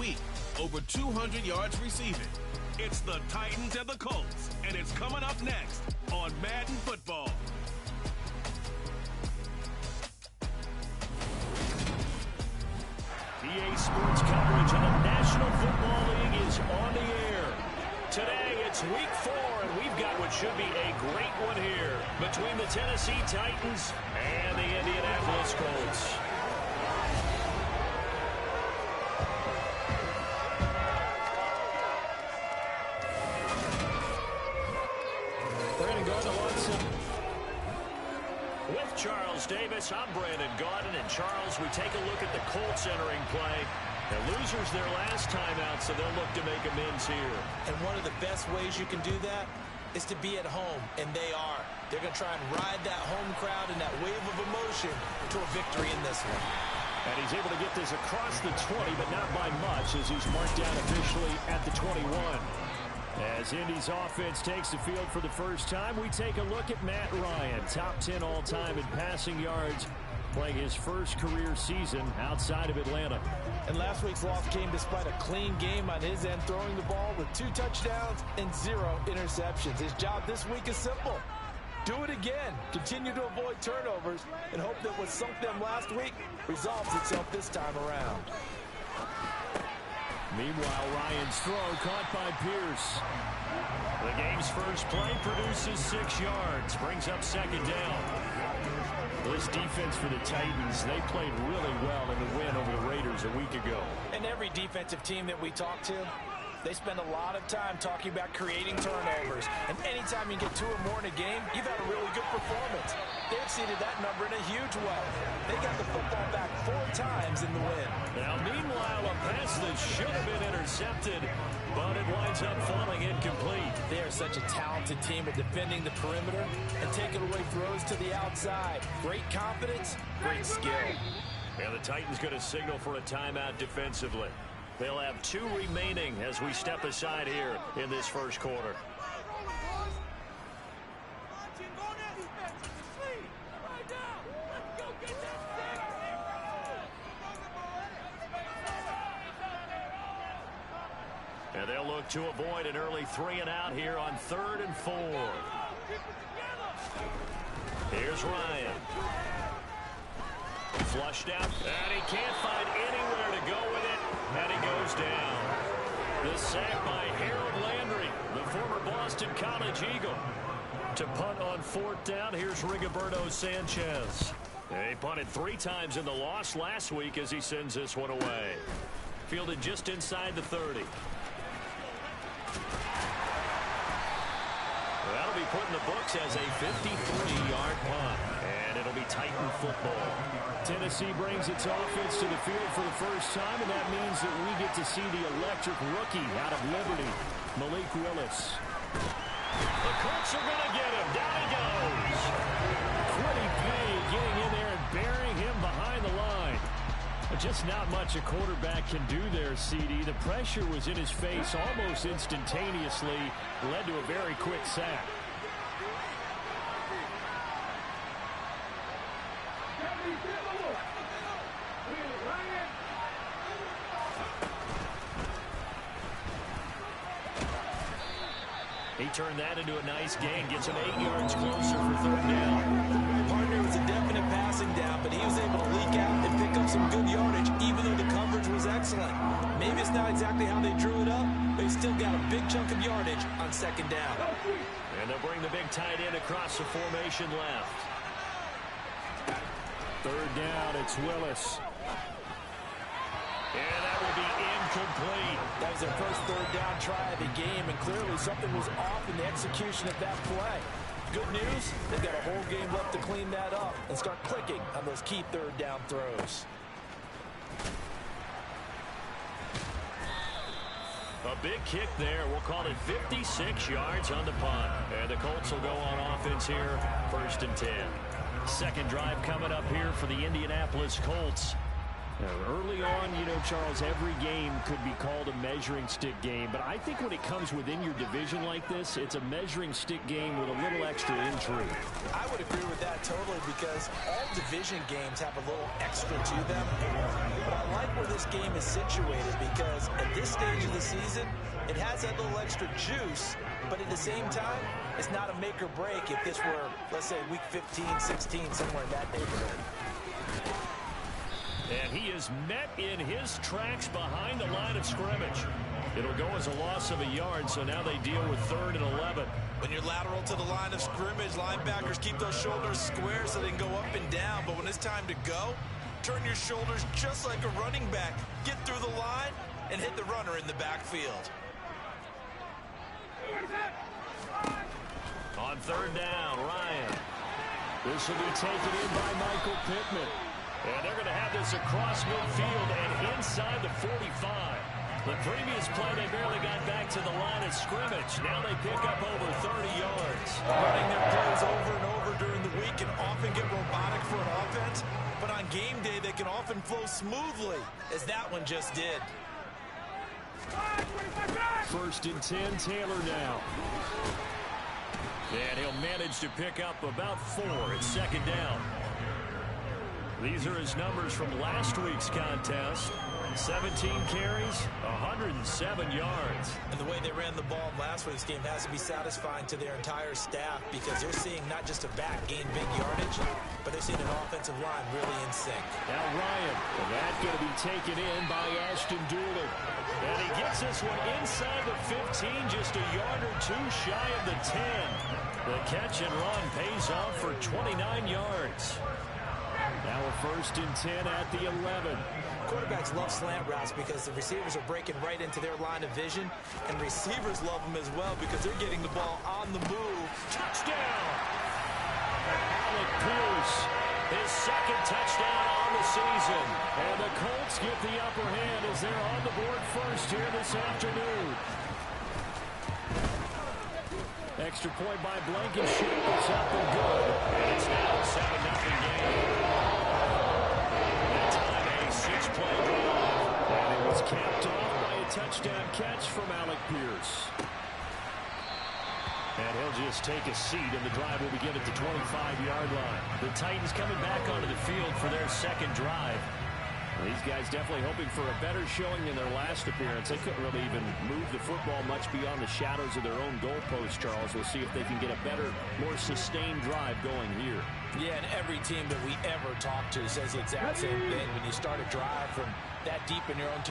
week. Over 200 yards receiving. It's the Titans and the Colts, and it's coming up next on Madden Football. EA Sports coverage of the National Football League is on the air. Today, it's Week 4, and we've got what should be a great one here between the Tennessee Titans and the Indianapolis Colts. We're going to go to Watson. With Charles Davis, I'm Brandon Gaudin. And Charles, we take a look at the Colts entering play. The losers their last time out, so they'll look to make amends here. And one of the best ways you can do that is to be at home, and they are. They're going to try and ride that home crowd and that wave of emotion to a victory in this one. And he's able to get this across the 20, but not by much, as he's marked down officially at the 21. As Indy's offense takes the field for the first time, we take a look at Matt Ryan, top 10 all-time in passing yards, playing his first career season outside of Atlanta. And last week's loss came despite a clean game on his end, throwing the ball with 2 touchdowns and 0 interceptions. His job this week is simple. Do it again. Continue to avoid turnovers and hope that what sunk them last week resolves itself this time around. Meanwhile, Ryan's throw caught by Pierce. The game's first play produces 6 yards, brings up second down. This defense for the Titans, they played really well in the win over the Raiders a week ago. And every defensive team that we talk to, they spend a lot of time talking about creating turnovers. And anytime you get 2 or more in a game, you've had a really good performance. They exceeded that number in a huge way. They got the football back 4 times in the win. Now, meanwhile, a pass that should have been intercepted, but it winds up falling incomplete. They are such a talented team at defending the perimeter and taking away throws to the outside. Great confidence, great skill. And the Titans going to signal for a timeout defensively. They'll have 2 remaining as we step aside here in this first quarter. And they'll look to avoid an early 3 and out here on 3rd and 4. Here's Ryan. Flushed out, and he can't find anywhere to go with it, and he goes down. The sack by Harold Landry, the former Boston College Eagle. To punt on 4th down, here's Rigoberto Sanchez. He punted 3 times in the loss last week as he sends this one away. Fielded just inside the 30. That'll be put in the books as a 53-yard punt, and it'll be Titan football. Tennessee brings its offense to the field for the first time, and that means that we get to see the electric rookie out of Liberty, Malik Willis. The Colts are going to get him. Down he goes. Quiddy Pay getting in there and burying him behind the line. But just not much a quarterback can do there, CD. The pressure was in his face almost instantaneously, led to a very quick sack. He turned that into a nice gain, gets him 8 yards closer for 3rd down. Partner was a definite passing down, but he was able to leak out and pick up some good yardage, even though the coverage was excellent. Maybe it's not exactly how they drew it up, but he still got a big chunk of yardage on 2nd down. And they'll bring the big tight end across the formation left. 3rd down, it's Willis. And that will be incomplete. That was their first 3rd down try of the game, and clearly something was off in the execution of that play. Good news, they've got a whole game left to clean that up and start clicking on those key 3rd down throws. A big kick there. We'll call it 56 yards on the punt. And the Colts will go on offense here, 1st and 10. Second drive coming up here for the Indianapolis Colts. Early on, you know, Charles, every game could be called a measuring stick game. But I think when it comes within your division like this, it's a measuring stick game with a little extra intrigue. I would agree with that totally because all division games have a little extra to them. But I like where this game is situated because at this stage of the season, it has that little extra juice. But at the same time, it's not a make or break if this were, let's say, week 15, 16, somewhere in that neighborhood. And he is met in his tracks behind the line of scrimmage. It'll go as a loss of a yard, so now they deal with 3rd and 11. When you're lateral to the line of scrimmage, linebackers keep those shoulders square so they can go up and down. But when it's time to go, turn your shoulders just like a running back. Get through the line and hit the runner in the backfield. On 3rd down, Ryan. This will be taken in by Michael Pittman. And they're going to have this across midfield and inside the 45. The previous play, they barely got back to the line of scrimmage. Now they pick up over 30 yards. Running their plays over and over during the week can often get robotic for an offense, but on game day, they can often flow smoothly, as that one just did. 1st and 10, Taylor now. And he'll manage to pick up about 4 at 2nd down. These are his numbers from last week's contest. 17 carries, 107 yards. And the way they ran the ball in last week's game has to be satisfying to their entire staff because they're seeing not just a back gain big yardage, but they're seeing an offensive line really in sync. Now Ryan, and that's going to be taken in by Ashton Dulin. And he gets this one inside the 15, just a yard or 2 shy of the 10. The catch and run pays off for 29 yards. Now a 1st and 10 at the 11. Quarterbacks love slant routes because the receivers are breaking right into their line of vision, and receivers love them as well because they're getting the ball on the move. Touchdown! Alec Pierce, his 2nd touchdown on the season. And the Colts get the upper hand as they're on the board first here this afternoon. Extra point by Blankenship. It's up and good. And it's now a 7-0 game. That time a 6-play drive. And it was capped off by a touchdown catch from Alec Pierce. And he'll just take a seat, and the drive will begin at the 25-yard line. The Titans coming back onto the field for their 2nd drive. These guys definitely hoping for a better showing in their last appearance. They couldn't really even move the football much beyond the shadows of their own goalpost, Charles. We'll see if they can get a better, more sustained drive going here. Yeah, and every team that we ever talk to says the exact same thing. When you start a drive from that deep in your own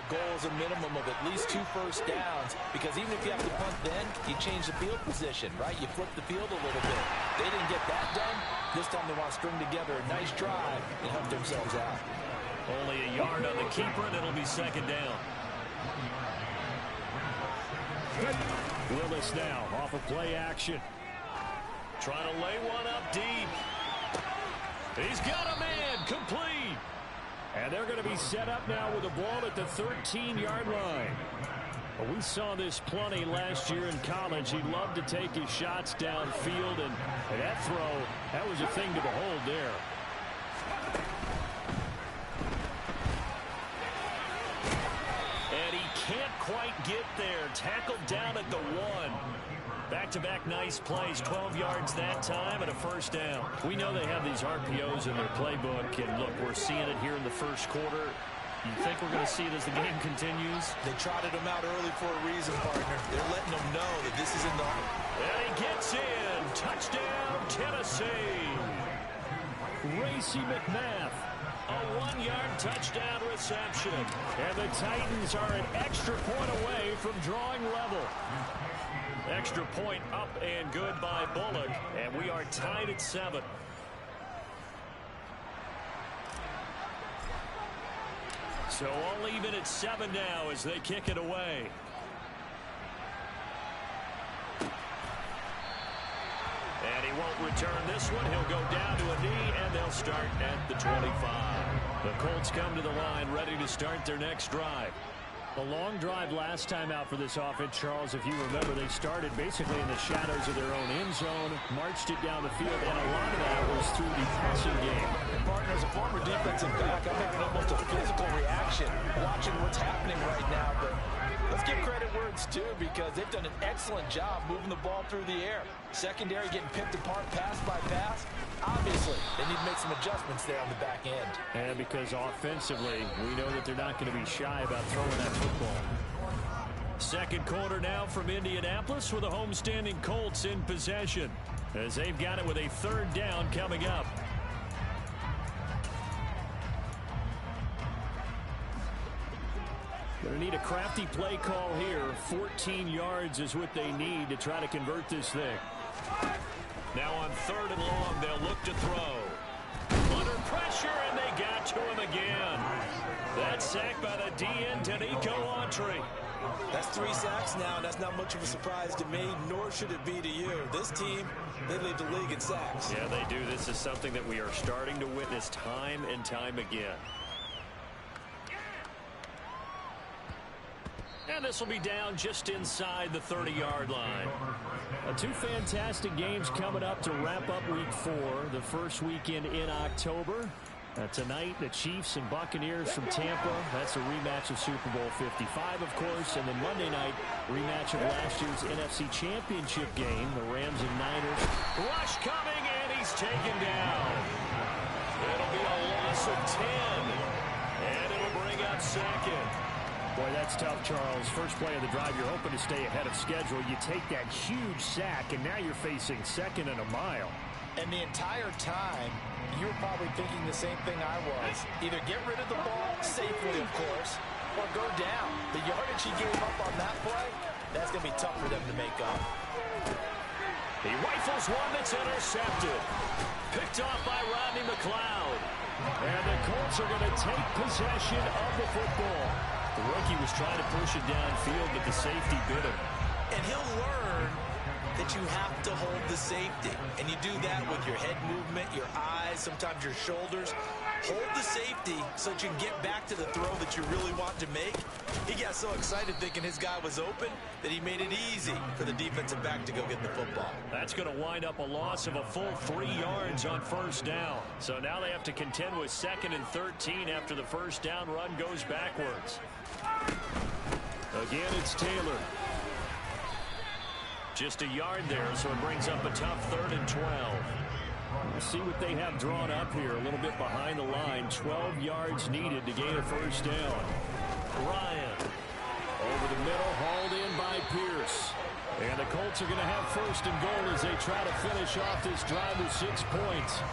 goal is a minimum of at least 2 first downs because even if you have to punt then, you change the field position, right? You flip the field a little bit. They didn't get that done. This time they want to string together a nice drive and help themselves out. Only a yard on the keeper, and it'll be 2nd down. Willis now off of play action. Trying to lay one up deep. He's got a man complete. And they're going to be set up now with a ball at the 13-yard line. Well, we saw this plenty last year in college. He loved to take his shots downfield, and that throw, that was a thing to behold there. And he can't quite get there. Tackled down at the 1. Back back-to-back nice plays, 12 yards that time and a first down. We know they have these RPOs in their playbook, and look, we're seeing it here in the first quarter. You think we're going to see it as the game continues? They trotted him out early for a reason, partner. They're letting them know that this is in the... And he gets in. Touchdown, Tennessee. Racy McMath, a 1-yard touchdown reception. And the Titans are an extra point away from drawing level. Extra point up and good by Bullock. And we are tied at 7. So all even at 7 now as they kick it away. And he won't return this one. He'll go down to a knee, and they'll start at the 25. The Colts come to the line, ready to start their next drive. A long drive last time out for this offense, Charles. If you remember, they started basically in the shadows of their own end zone, marched it down the field, and a lot of that was through the passing game. And partner, as a former defensive back, I'm having almost a physical reaction watching what's happening right now. But let's give credit where it's due, because they've done an excellent job moving the ball through the air. Secondary getting picked apart pass by pass. Obviously, they need to make some adjustments there on the back end. And because offensively, we know that they're not going to be shy about throwing that football. Second quarter now from Indianapolis with the homestanding Colts in possession, as they've got it with a third down coming up. Going to need a crafty play call here. 14 yards is what they need to try to convert this thing. Now on 3rd and long, they'll look to throw. Under pressure, and they got to him again. That's sacked by the DN, Danico Autry. That's 3 sacks now, and that's not much of a surprise to me, nor should it be to you. This team, they lead the league in sacks. Yeah, they do. This is something that we are starting to witness time and time again. And this will be down just inside the 30-yard line. 2 fantastic games coming up to wrap up Week 4, the first weekend in October. Tonight, the Chiefs and Buccaneers from Tampa. That's a rematch of Super Bowl 55, of course. And then Monday night, rematch of last year's NFC Championship game, the Rams and Niners. Rush coming, and he's taken down. It'll be a loss of 10. And it'll bring up 2nd. Boy, that's tough, Charles. First play of the drive, you're hoping to stay ahead of schedule. You take that huge sack, and now you're facing 2nd and a mile. And the entire time, you're probably thinking the same thing I was. Either get rid of the ball, safely, of course, or go down. The yardage he gave up on that play, that's going to be tough for them to make up. He rifles one that's intercepted. Picked off by Rodney McLeod. And the Colts are going to take possession of the football. The rookie was trying to push it downfield, but the safety bit him. And he'll learn that you have to hold the safety. And you do that with your head movement, your eyes, sometimes your shoulders. Hold the safety so that you can get back to the throw that you really want to make. He got so excited thinking his guy was open that he made it easy for the defensive back to go get the football. That's going to wind up a loss of a full 3 yards on first down. So now they have to contend with 2nd and 13 after the first down run goes backwards. Again, it's Taylor. Just a yard there, so it brings up a tough 3rd and 12. We'll see what they have drawn up here. A little bit behind the line. 12 yards needed to gain a first down. Ryan over the middle, hauled in by Pierce. And the Colts are going to have 1st and goal as they try to finish off this drive with 6 points.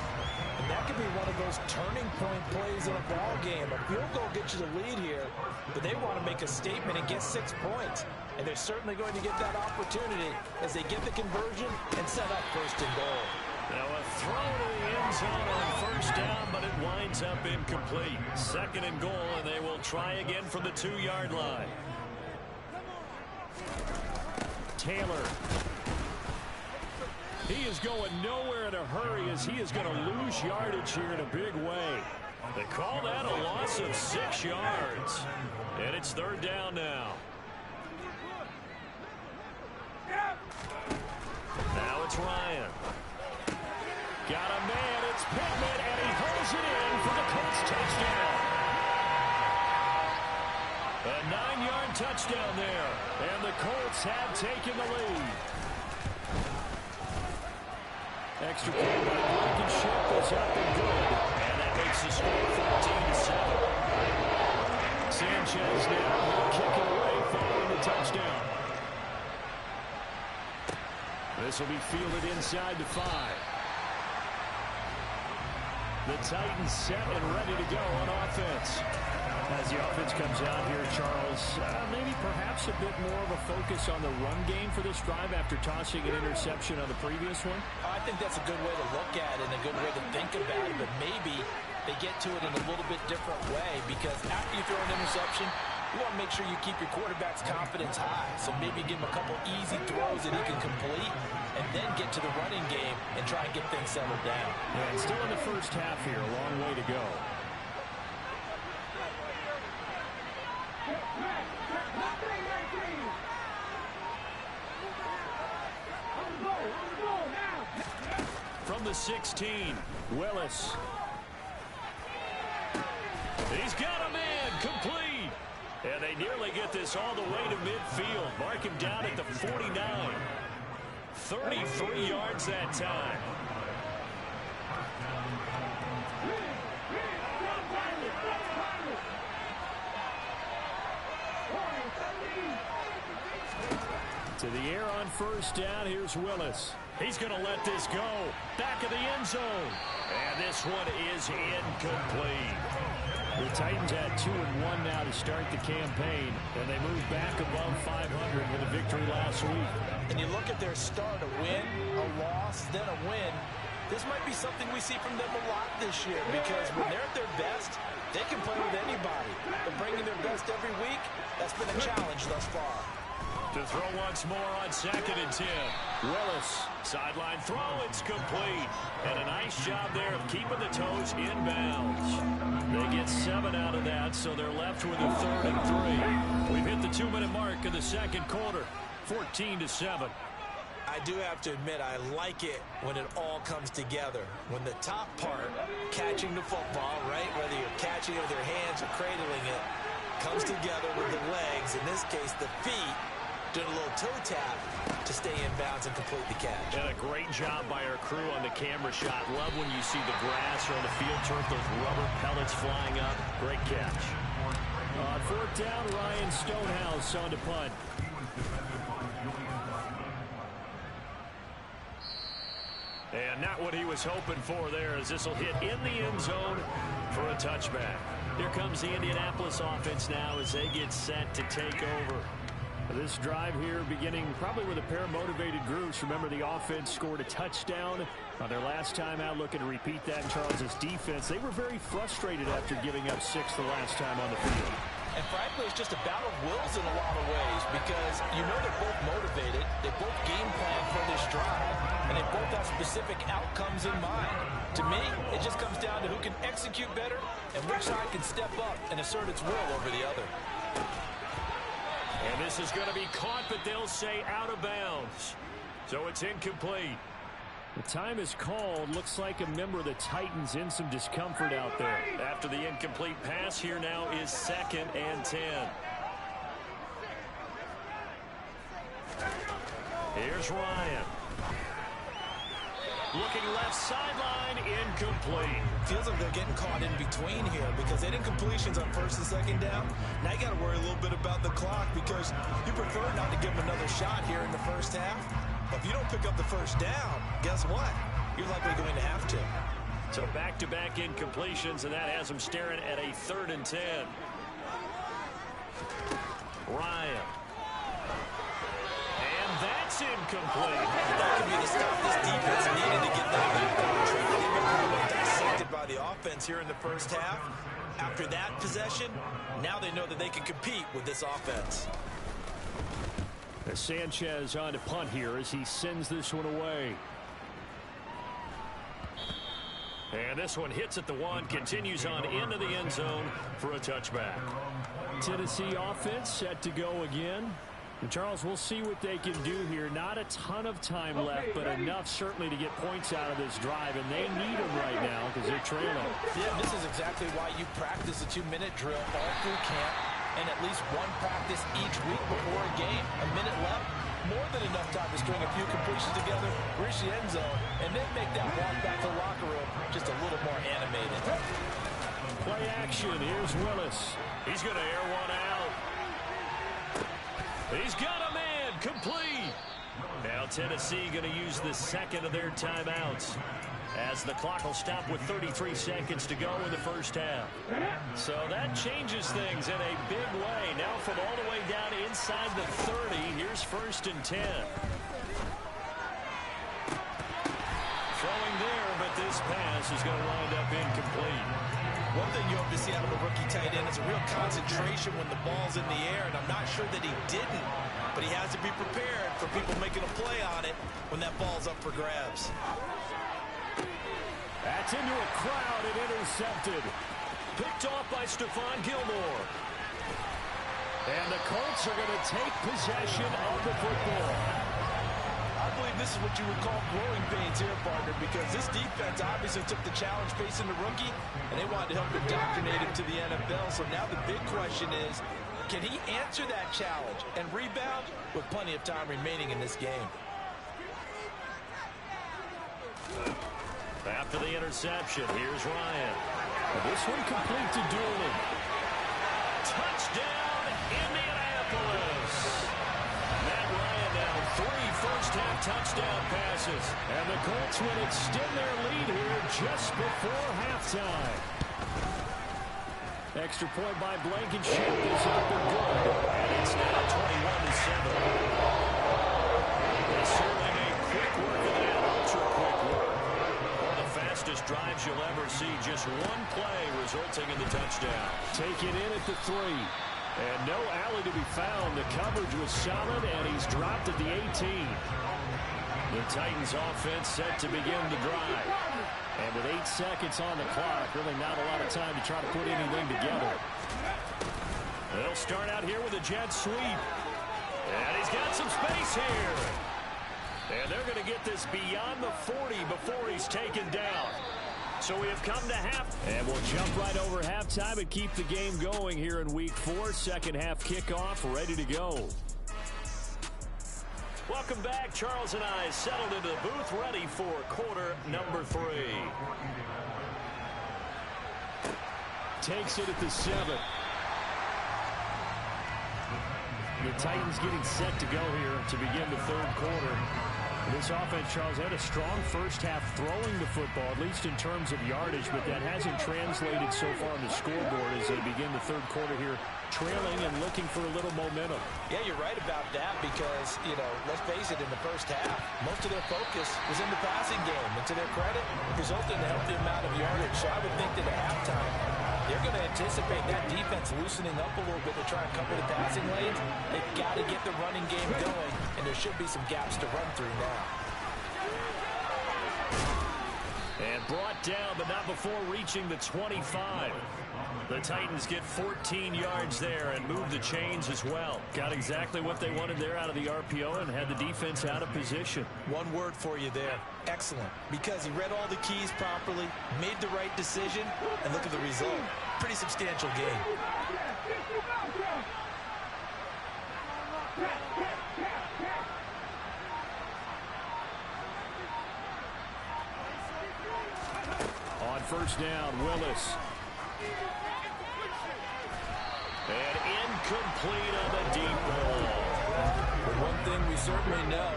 And that could be one of those turning point plays in a ball game. A field goal gets you the lead here, but they want to make a statement and get 6 points. And they're certainly going to get that opportunity as they get the conversion and set up 1st and goal. Now a throw to the end zone on first down, but it winds up incomplete. 2nd and goal, and they will try again from the 2-yard line. Taylor. He is going nowhere in a hurry as he is going to lose yardage here in a big way. They call that a loss of 6 yards. And it's 3rd down now. Now it's Ryan. Got a man, it's Pittman, and he holds it in for the Colts touchdown. A 9-yard touchdown there, and the Colts have taken the lead. Extra point by Blankenship is up and good. And that makes the score 14-7. Sanchez now will kick it away following the touchdown. This will be fielded inside the 5. The Titans set and ready to go on offense. As the offense comes out here, Charles, maybe perhaps a bit more of a focus on the run game for this drive after tossing an interception on the previous one? I think that's a good way to look at it and a good way to think about it, but maybe they get to it in a little bit different way because after you throw an interception, you want to make sure you keep your quarterback's confidence high. So maybe give him a couple easy throws that he can complete and then get to the running game and try and get things settled down. Yeah, and still in the first half here, a long way to go. From the 16, Willis. He's got a man complete. And they nearly get this all the way to midfield. Mark him down at the 49. 33 yards that time. To the air on first down. Here's Willis. He's going to let this go. Back of the end zone. And this one is incomplete. The Titans had 2-1 now to start the campaign, and they moved back above 500 with a victory last week. And you look at their start, a win, a loss, then a win. This might be something we see from them a lot this year because when they're at their best, they can play with anybody. But bringing their best every week, that's been a challenge thus far. To throw once more on 2nd and 10. Willis, sideline throw, it's complete. And a nice job there of keeping the toes in bounds. They get 7 out of that, so they're left with a 3rd and 3. We've hit the 2-minute mark in the second quarter, 14-7. I do have to admit, I like it when it all comes together. When the top part, catching the football, right, whether you're catching it with your hands or cradling it, comes together with the legs, in this case the feet, doing a little toe tap to stay in bounds and complete the catch. And a great job by our crew on the camera shot. Love when you see the grass or on the field turf, those rubber pellets flying up. Great catch. On 4th down, Ryan Stonehouse on to punt. And not what he was hoping for there, as this will hit in the end zone for a touchback. Here comes the Indianapolis offense now as they get set to take over. This drive here beginning probably with a pair of motivated groups. Remember, the offense scored a touchdown on their last time out. Looking to repeat that in Charles's defense. They were very frustrated after giving up 6 the last time on the field. And frankly, it's just a battle of wills in a lot of ways because you know they're both motivated. They both game plan for this drive, and they both have specific outcomes in mind. To me, it just comes down to who can execute better and which side can step up and assert its will over the other. And this is going to be caught, but they'll say out of bounds. So it's incomplete. The time is called. Looks like a member of the Titans in some discomfort out there. After the incomplete pass, here now is 2nd and 10. Here's Ryan. Looking left sideline, incomplete. Feels like they're getting caught in between here because they didn't completions on 1st and 2nd down. Now you got to worry a little bit about the clock because you prefer not to give them another shot here in the first half. But if you don't pick up the 1st down, guess what? You're likely going to have to. So back-to-back incompletions, and that has them staring at a 3rd and 10. Ryan. That's incomplete. That could be the stop this defense needed to get that back on track. They've been really dissected by the offense here in the first half. After that possession, now they know that they can compete with this offense. Sanchez on to punt here as he sends this one away. And this one hits at the 1, continues on into the end zone for a touchback. Tennessee offense set to go again. And Charles, we'll see what they can do here. Not a ton of time left, but enough certainly to get points out of this drive, and they need them right now because they're trailing. Yeah, this is exactly why you practice a 2-minute drill all through camp and at least one practice each week before a game. A minute left, more than enough time to string a few completions together, reach the end zone, and then make that walk back to the locker room just a little more animated. Play action. Here's Willis. He's going to air one out. He's got a man. Complete. Now Tennessee going to use the second of their timeouts, as the clock will stop with 33 seconds to go in the first half. So that changes things in a big way. Now from all the way down inside the 30, here's 1st and 10. Throwing there, but this pass is going to wind up incomplete. One thing you hope to see out of a rookie tight end is a real concentration when the ball's in the air, and I'm not sure that he didn't, but he has to be prepared for people making a play on it when that ball's up for grabs. That's into a crowd and intercepted. Picked off by Stephon Gilmore. And the Colts are going to take possession of the football. I believe this is what you would call growing pains here, partner, because this defense obviously took the challenge facing the rookie, and they wanted to help indoctrinate him to the NFL. So now the big question is, can he answer that challenge and rebound with plenty of time remaining in this game? After the interception, here's Ryan. This one complete to Doolin. Touchdown, Indianapolis. Matt Ryan now 3 first-half touchdown passes. And the Colts will extend their lead here just before halftime. Extra point by Blankenship is up and good. And it's now 21-7. They certainly made quick work of that, ultra-quick work. Fastest drives you'll ever see. Just one play resulting in the touchdown. Take it in at the 3. And no alley to be found. The coverage was solid, and he's dropped at the 18. The Titans offense set to begin the drive. And with 8 seconds on the clock, really not a lot of time to try to put anything together. They'll start out here with a jet sweep. And he's got some space here. And they're going to get this beyond the 40 before he's taken down. So we have come to half. And we'll jump right over halftime and keep the game going here in Week 4. Second half kickoff, ready to go. Welcome back. Charles and I settled into the booth, ready for quarter number 3. Takes it at the 7. The Titans getting set to go here to begin the third quarter. This offense, Charles, had a strong first half throwing the football, at least in terms of yardage, but that hasn't translated so far on the scoreboard as they begin the third quarter here, trailing and looking for a little momentum. Yeah, you're right about that because, let's face it, in the first half, most of their focus was in the passing game. And to their credit, it resulted in a healthy amount of yardage. So I would think that at halftime, they're going to anticipate that defense loosening up a little bit to try and cover the passing lanes. They've got to get the running game going, and there should be some gaps to run through now. And brought down, but not before reaching the 25. The Titans get 14 yards there and move the chains as well. Got exactly what they wanted there out of the RPO and had the defense out of position. One word for you there. Excellent. Because he read all the keys properly, made the right decision, and look at the result. Pretty substantial game. On first down, Willis. And incomplete on the deep ball. But one thing we certainly know,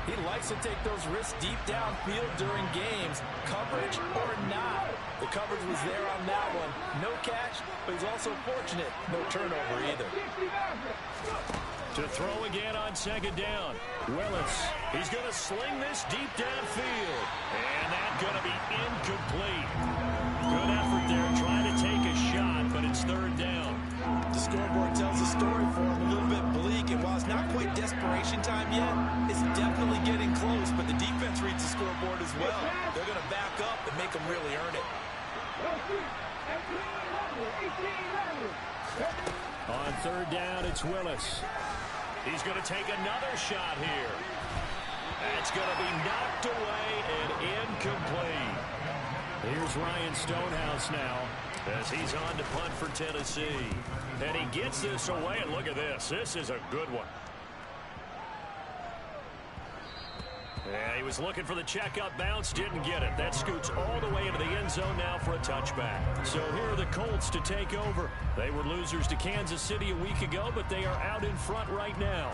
he likes to take those risks deep downfield during games, coverage or not. The coverage was there on that one. No catch, but he's also fortunate. No turnover either. To throw again on second down. Willis. He's going to sling this deep downfield. And that's going to be incomplete. Good effort there trying to take a shot, but it's third down. The scoreboard tells the story for him a little bit bleak, and while it's not quite desperation time yet, it's definitely getting close, but the defense reads the scoreboard as well. They're going to back up and make them really earn it. On third down, it's Willis. He's going to take another shot here. That's going to be knocked away and incomplete. Here's Ryan Stonehouse now as he's on to punt for Tennessee. And he gets this away, and look at this. This is a good one. Yeah, he was looking for the checkup bounce, didn't get it. That scoots all the way into the end zone now for a touchback. So here are the Colts to take over. They were losers to Kansas City a week ago, but they are out in front right now.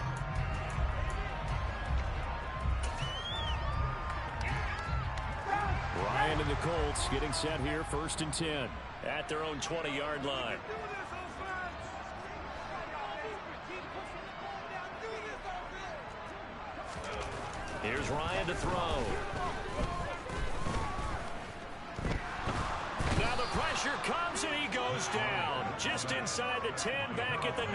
Ryan and the Colts getting set here, 1st and 10. At their own 20-yard line. Here's Ryan to throw. Now the pressure comes and he goes down. Just inside the 10, back at the 9.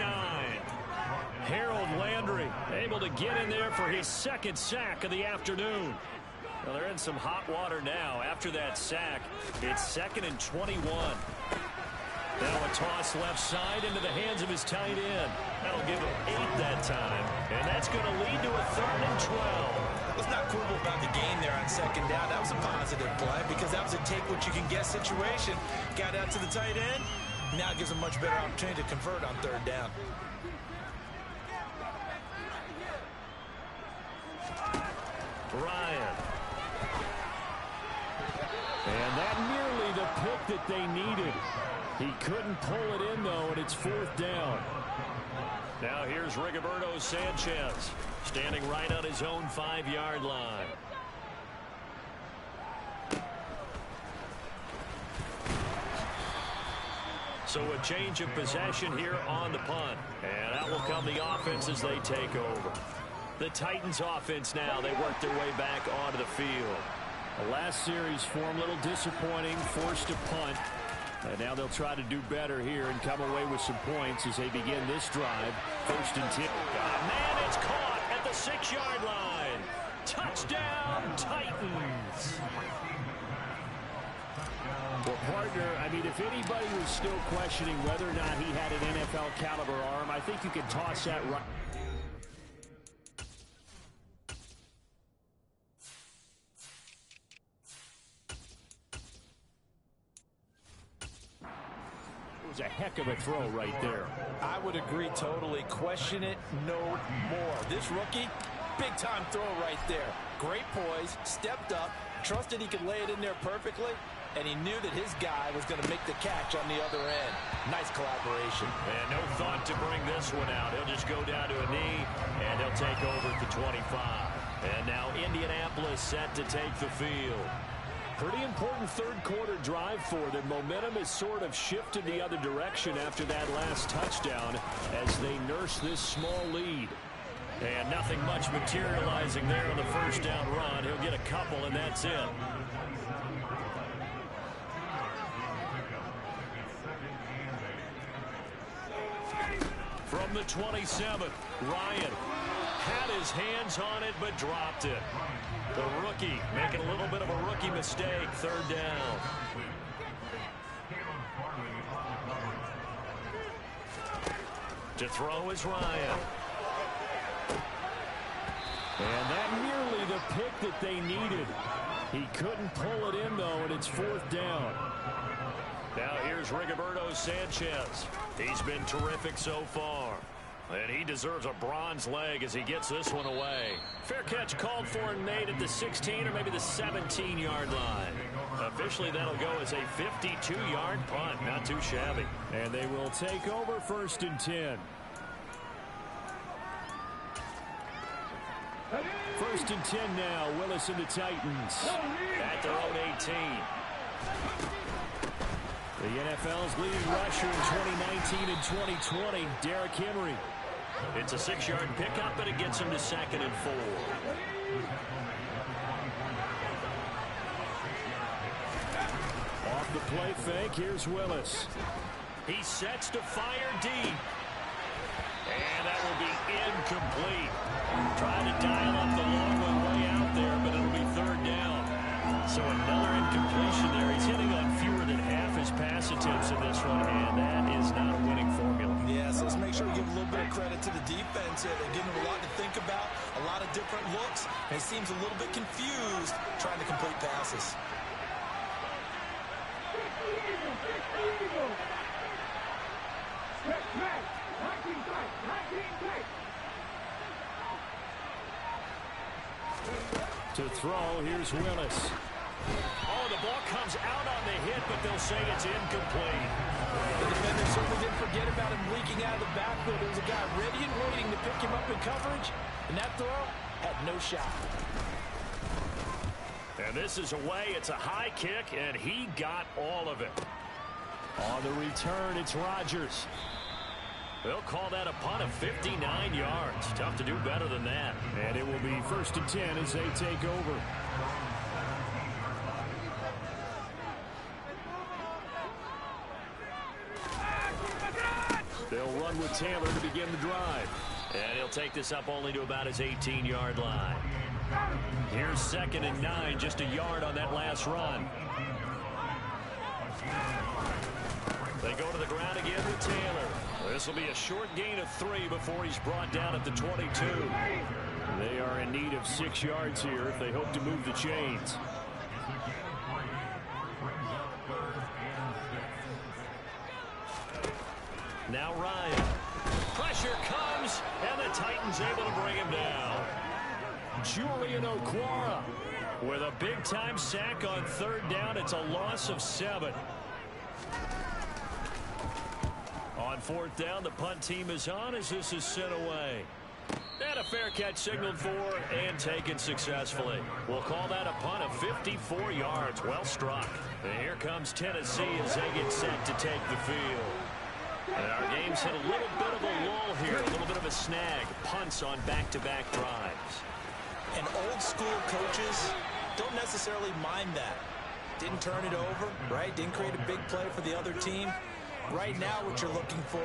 Harold Landry able to get in there for his 2nd sack of the afternoon. Well, they're in some hot water now. After that sack, it's 2nd and 21. Now a toss left side into the hands of his tight end. That'll give him 8 that time. And that's going to lead to a 3rd and 12. Let's not quibble about the gain there on 2nd down. That was a positive play because that was a take-what-you-can-get situation. Got out to the tight end. Now it gives him much better opportunity to convert on 3rd down. Ryan. And that nearly the pick that they needed. He couldn't pull it in, though, and it's 4th down. Now here's Rigoberto Sanchez, standing right on his own 5-yard line. So a change of possession here on the punt. And out will come the offense as they take over. The Titans offense now, they work their way back onto the field. The last series form a little disappointing, forced to punt. And now they'll try to do better here and come away with some points as they begin this drive. 1st and 10. Man, it's caught at the 6-yard line. Touchdown, Titans. Well, partner, I mean, if anybody was still questioning whether or not he had an NFL caliber arm, I think you could toss that right. A heck of a throw right there. I would agree totally. Question it no more. This rookie, big-time throw right there. Great poise, stepped up, trusted he could lay it in there perfectly, and he knew that his guy was going to make the catch on the other end. Nice collaboration. And no thought to bring this one out. He'll just go down to a knee, and he'll take over at the 25. And now Indianapolis set to take the field. Pretty important 3rd quarter drive for them. Momentum has sort of shifted the other direction after that last touchdown as they nurse this small lead. And nothing much materializing there on the 1st down run. He'll get a couple, and that's it. From the 27, Ryan had his hands on it but dropped it. The rookie making a little bit of a rookie mistake. 3rd down. To throw is Ryan. And that nearly the pick that they needed. He couldn't pull it in, though, and it's 4th down. Now here's Rigoberto Sanchez. He's been terrific so far. And he deserves a bronze leg as he gets this one away. Fair catch called for and made at the 16 or maybe the 17-yard line. Officially, that'll go as a 52-yard punt. Not too shabby. And they will take over 1st and 10. 1st and 10 now. Willis and the Titans at their own 18. The NFL's leading rusher in 2019 and 2020, Derrick Henry. It's a 6-yard pickup, but it gets him to 2nd and 4. Off the play fake, here's Willis. He sets to fire deep. And that will be incomplete. Trying to dial up the long one way out there, but it'll be 3rd down. So another incompletion there. He's hitting on fewer than half his pass attempts in this one, and that is not a winning formula. Yeah, so let's make sure we give a little bit of credit to the defense here. They're giving him a lot to think about, a lot of different looks, and he seems a little bit confused trying to complete passes. throw. Here's Willis. Oh, the ball comes out on the hit, but they'll say it's incomplete. The defender certainly didn't forget about him leaking out of the backfield. There was a guy ready and waiting to pick him up in coverage, and that throw had no shot. And this is away. It's a high kick, and he got all of it. On the return, it's Rodgers. They'll call that a punt of 59 yards. Tough to do better than that. And it will be 1st and 10 as they take over. They'll run with Taylor to begin the drive. And he'll take this up only to about his 18-yard line. Here's 2nd and 9, just a yard on that last run. They go to the ground again with Taylor. This will be a short gain of 3 before he's brought down at the 22. They are in need of 6 yards here if they hope to move the chains. Now Ryan. Pressure comes, and the Titans able to bring him down. Julian Okwara with a big-time sack on 3rd down. It's a loss of 7. On 4th down, the punt team is on as this is sent away. And a fair catch signaled for and taken successfully. We'll call that a punt of 54 yards. Well struck. And here comes Tennessee as they get set to take the field. And our game's hit a little bit of a lull here, a little bit of a snag. Punts on back-to-back drives. And old-school coaches don't necessarily mind that. Didn't turn it over, right? Didn't create a big play for the other team. Right now what you're looking for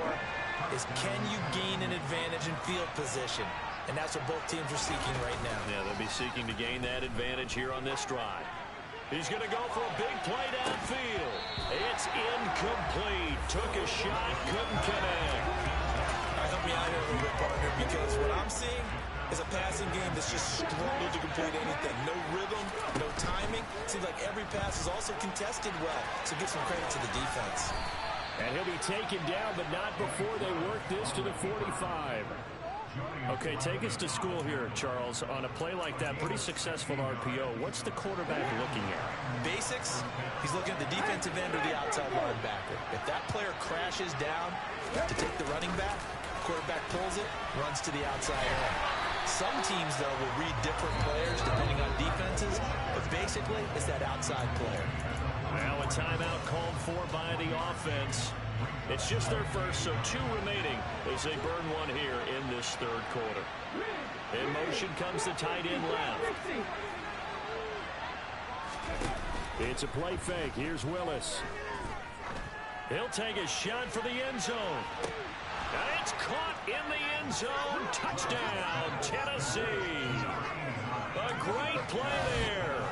is can you gain an advantage in field position? And that's what both teams are seeking right now. Yeah, they'll be seeking to gain that advantage here on this drive. He's going to go for a big play downfield. It's incomplete. Took a shot, couldn't connect. All right, help me out here a little bit, partner, because what I'm seeing is a passing game that's just struggled to complete anything. No rhythm, no timing. Seems like every pass is also contested well. So give some credit to the defense. And he'll be taken down, but not before they work this to the 45. Okay, take us to school here, Charles. On a play like that, pretty successful RPO. What's the quarterback looking at? Basics, he's looking at the defensive end or the outside linebacker. If that player crashes down to take the running back, quarterback pulls it, runs to the outside end. Some teams, though, will read different players depending on defenses, but basically it's that outside player. Now a timeout called for by the offense. It's just their first, so 2 remaining as they burn one here in this 3rd quarter. In motion comes the tight end left. It's a play fake. Here's Willis. He'll take a shot for the end zone. And it's caught in the end zone. Touchdown, Tennessee. A great play there.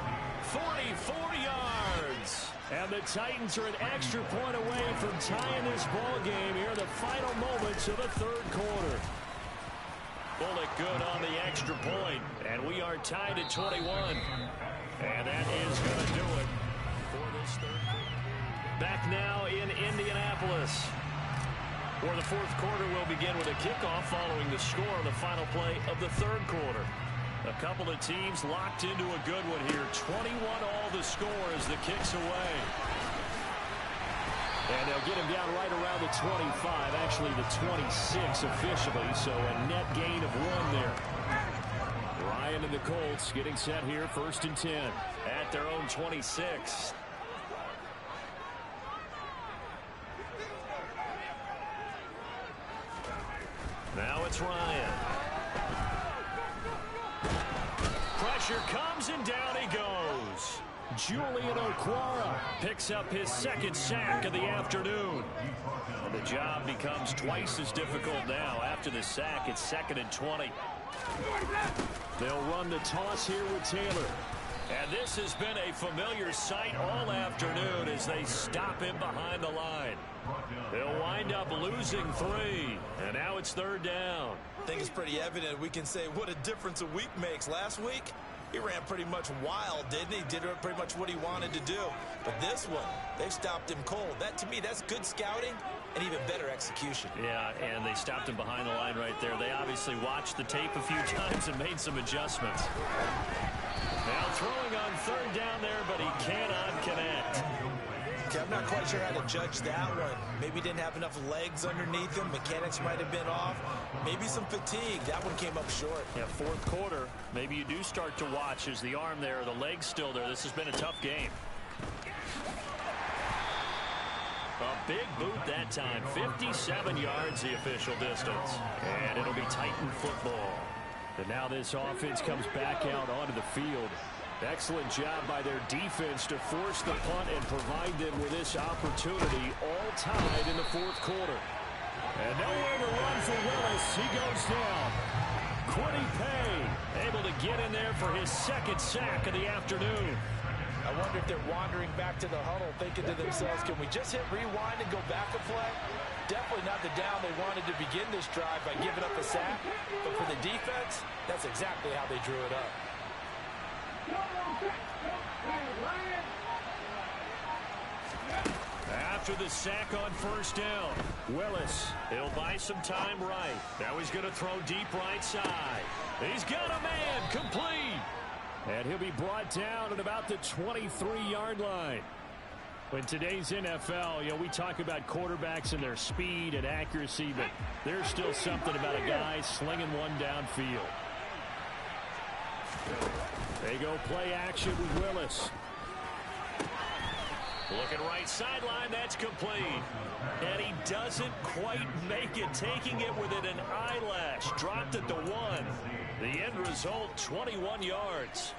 44 yards. And the Titans are an extra point away from tying this ball game here in the final moments of the 3rd quarter. Bullet good on the extra point. And we are tied at 21. And that is going to do it for this 3rd quarter. Back now in Indianapolis, where the 4th quarter will begin with a kickoff following the score on the final play of the 3rd quarter. A couple of teams locked into a good one here. 21 all the score as the kick's away. And they'll get him down right around the 25, actually the 26 officially, so a net gain of 1 there. Ryan and the Colts getting set here, 1st and 10 at their own 26. Now it's Ryan. Pressure comes and down he goes. Julian Okwara picks up his 2nd sack of the afternoon. And the job becomes twice as difficult now. After the sack, it's 2nd and 20. They'll run the toss here with Taylor. And this has been a familiar sight all afternoon as they stop him behind the line. They'll wind up losing 3. And now it's 3rd down. I think it's pretty evident. We can say what a difference a week makes. Last week, he ran pretty much wild, didn't he? Did pretty much what he wanted to do. But this one, they've stopped him cold. That, to me, that's good scouting and even better execution. Yeah, and they stopped him behind the line right there. They obviously watched the tape a few times and made some adjustments. Now throwing on third down there, but he cannot connect. Okay, I'm not quite sure how to judge that one. Maybe he didn't have enough legs underneath him. Mechanics might have been off. Maybe some fatigue. That one came up short. Yeah, fourth quarter. Maybe you do start to watch as the arm there, the leg's still there. This has been a tough game. A big boot that time. 57 yards the official distance. And it'll be Titan football. And now this offense comes back out onto the field. Excellent job by their defense to force the punt and provide them with this opportunity, all tied in the fourth quarter. And nowhere to run for Willis. He goes down. Quiddy Pay able to get in there for his second sack of the afternoon. I wonder if they're wandering back to the huddle thinking to themselves, can we just hit rewind and go back a play? Definitely not the down they wanted to begin this drive by giving up a sack. But for the defense, that's exactly how they drew it up. After the sack on first down, Willis, he'll buy some time right. Now he's going to throw deep right side. He's got a man, complete. And he'll be brought down at about the 23-yard line. In today's NFL, we talk about quarterbacks and their speed and accuracy, but there's still something about a guy slinging one downfield. They go play action with Willis. Looking right sideline, that's complete. And he doesn't quite make it, taking it within an eyelash. Dropped it to 1. The end result, 21 yards.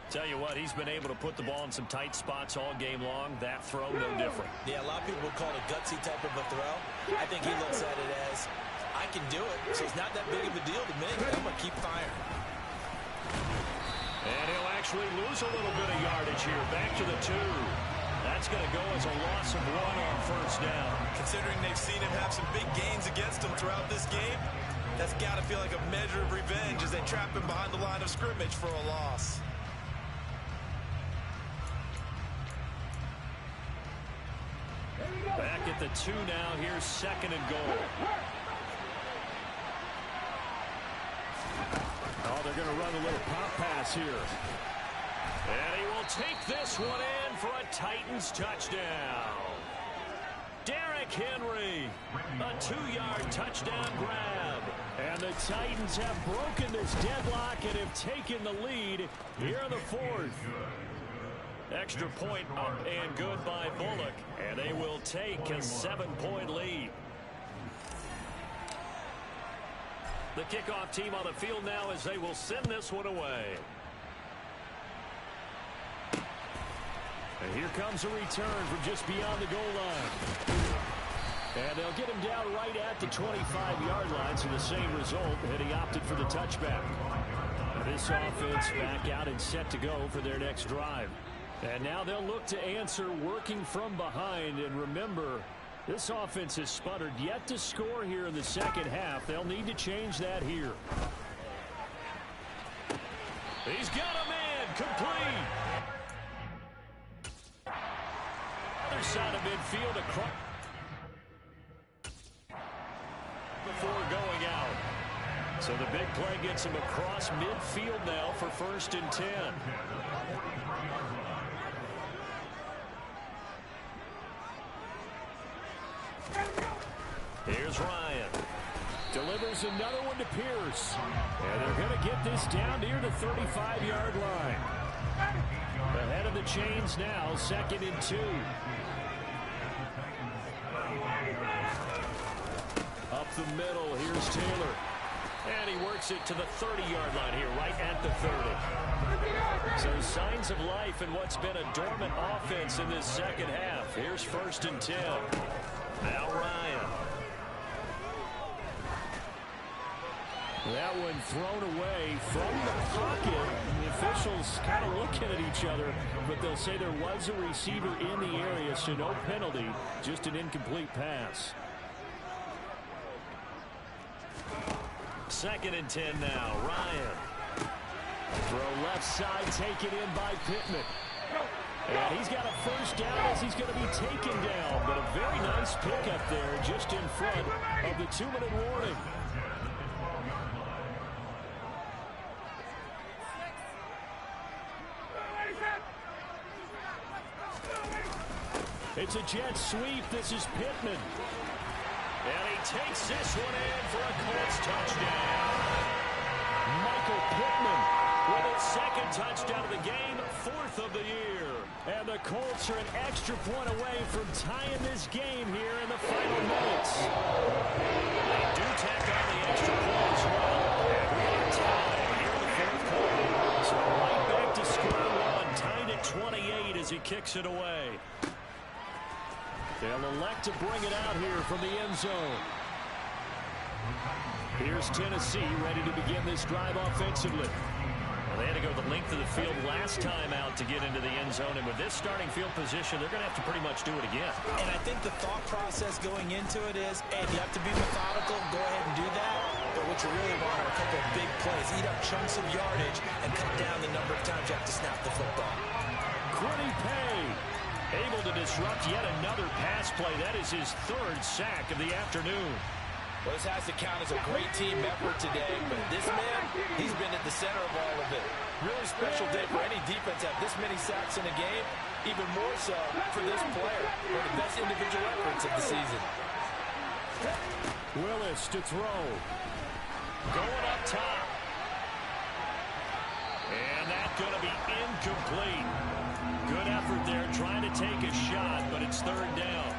Tell you what, he's been able to put the ball in some tight spots all game long. That throw, no different. Yeah, a lot of people would call it a gutsy type of a throw. I think he looks at it as, I can do it, so it's not that big of a deal to me. I'm going to keep firing. And he'll actually lose a little bit of yardage here. Back to the 2. That's going to go as a loss of 1 on first down. Considering they've seen him have some big gains against him throughout this game, that's got to feel like a measure of revenge as they trap him behind the line of scrimmage for a loss. Back at the 2 now. Here's second and goal. Oh, they're going to run a little pop pass here. And he will take this one in for a Titans touchdown. Derrick Henry, a 2-yard touchdown grab. And the Titans have broken this deadlock and have taken the lead here in the fourth. Extra point up and good by Bullock. And they will take a 7-point lead. The kickoff team on the field now as they will send this one away. And here comes a return from just beyond the goal line. And they'll get him down right at the 25-yard line, so the same result, and he opted for the touchback. And this offense back out and set to go for their next drive. And now they'll look to answer working from behind. And remember, this offense has sputtered yet to score here in the second half. They'll need to change that here. He's got a man, complete. Other side of midfield across before going out. So the big play gets him across midfield now for 1st and 10. Here's Ryan. Delivers another one to Pierce. And they're going to get this down near the 35-yard line. Ahead of the chains now, 2nd and 2. Up the middle, here's Taylor. And he works it to the 30-yard line here, right at the 30. So signs of life in what's been a dormant offense in this second half. Here's 1st and 10. Now Ryan. That one thrown away from the pocket. The officials kind of looking at each other, but they'll say there was a receiver in the area, so no penalty, just an incomplete pass. 2nd and 10 now. Ryan. Throw left side, taken in by Pittman. And he's got a first down as he's going to be taken down. But a very nice pickup there just in front of the 2-minute warning. It's a jet sweep. This is Pittman. And he takes this one in for a Colts touchdown. Michael Pittman with his second touchdown of the game, 4th of the year. And the Colts are an extra point away from tying this game here in the final minutes. They do tack on the extra point as well. And we are tied here in the 4th quarter. So right back to square one, tied at 28 as he kicks it away. They'll elect to bring it out here from the end zone. Here's Tennessee ready to begin this drive offensively. Well, they had to go the length of the field last time out to get into the end zone, and with this starting field position, they're going to have to pretty much do it again. And I think the thought process going into it is, hey, you have to be methodical, go ahead and do that. But what you really want are a couple of big plays, eat up chunks of yardage, and cut down the number of times you have to snap the football. Quiddy Pay able to disrupt yet another pass play. That is his 3rd sack of the afternoon. Well, this has to count as a great team effort today, but this man, he's been at the center of all of it. Really special day for any defense to have this many sacks in a game, even more so for this player. One of the best individual efforts of the season. Willis to throw. Going up top. And that's going to be incomplete. Good effort there, trying to take a shot, but it's 3rd down.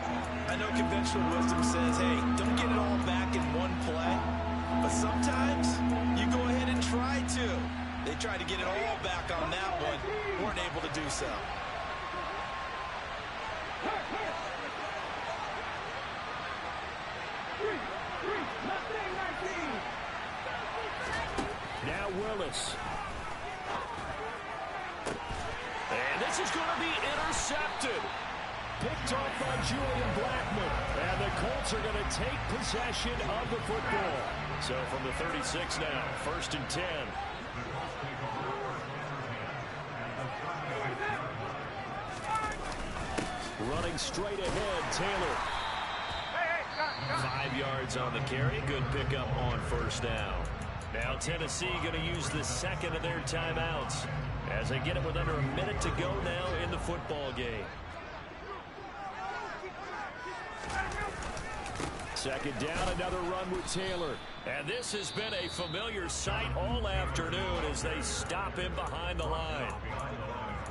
I know conventional wisdom says, hey, don't get it all back in one play. But sometimes you go ahead and try to. They tried to get it all back on that one. Weren't able to do so. Now Willis. And this is going to be intercepted. Picked off by Julian Blackmon. And the Colts are going to take possession of the football. So from the 36 now, 1st and 10. Running straight ahead, Taylor. 5 yards on the carry. Good pickup on 1st down. Now Tennessee going to use the 2nd of their timeouts as they get it with under a minute to go now in the football game. 2nd down, another run with Taylor. And this has been a familiar sight all afternoon as they stop him behind the line.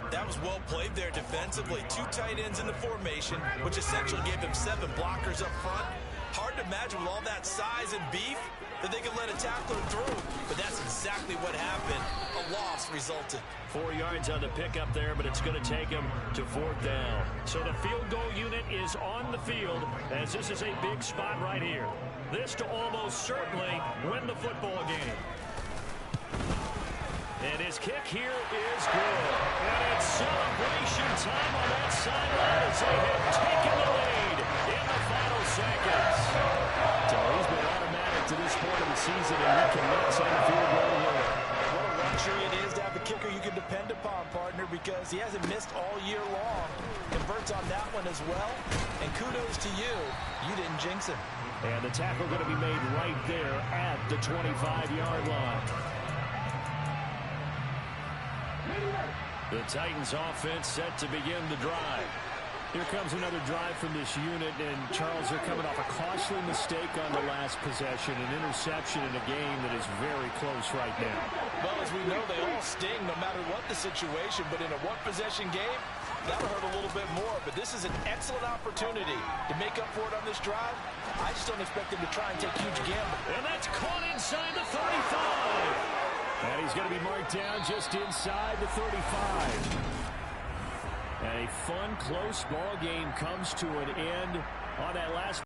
That was well played there defensively. 2 tight ends in the formation, which essentially gave him 7 blockers up front. Hard to imagine with all that size and beef that they could let a tackler through. But that's exactly what happened. A loss resulted. 4 yards on the pickup there, but it's going to take him to 4th down. So the field goal unit is on the field as this is a big spot right here. This to almost certainly win the football game. And his kick here is good. And it's celebration time on that sideline as they have taken the lead in the final seconds. So he's been automatic to this point of the season, and he connects on the field goal here. What a luxury it is to have a kicker you can depend upon, partner, because he hasn't missed all year long. Converts on that one as well. And kudos to you. You didn't jinx him. And the tackle going to be made right there at the 25-yard line. The Titans offense set to begin the drive. Here comes another drive from this unit, and Charles, are coming off a costly mistake on the last possession, an interception in a game that is very close right now. Well, as we know, they all sting no matter what the situation, but in a one-possession game, that'll hurt a little bit more. But this is an excellent opportunity to make up for it on this drive. I just don't expect them to try and take huge gamble. And that's caught inside the 35. And he's going to be marked down just inside the 35. And a fun, close ball game comes to an end on that last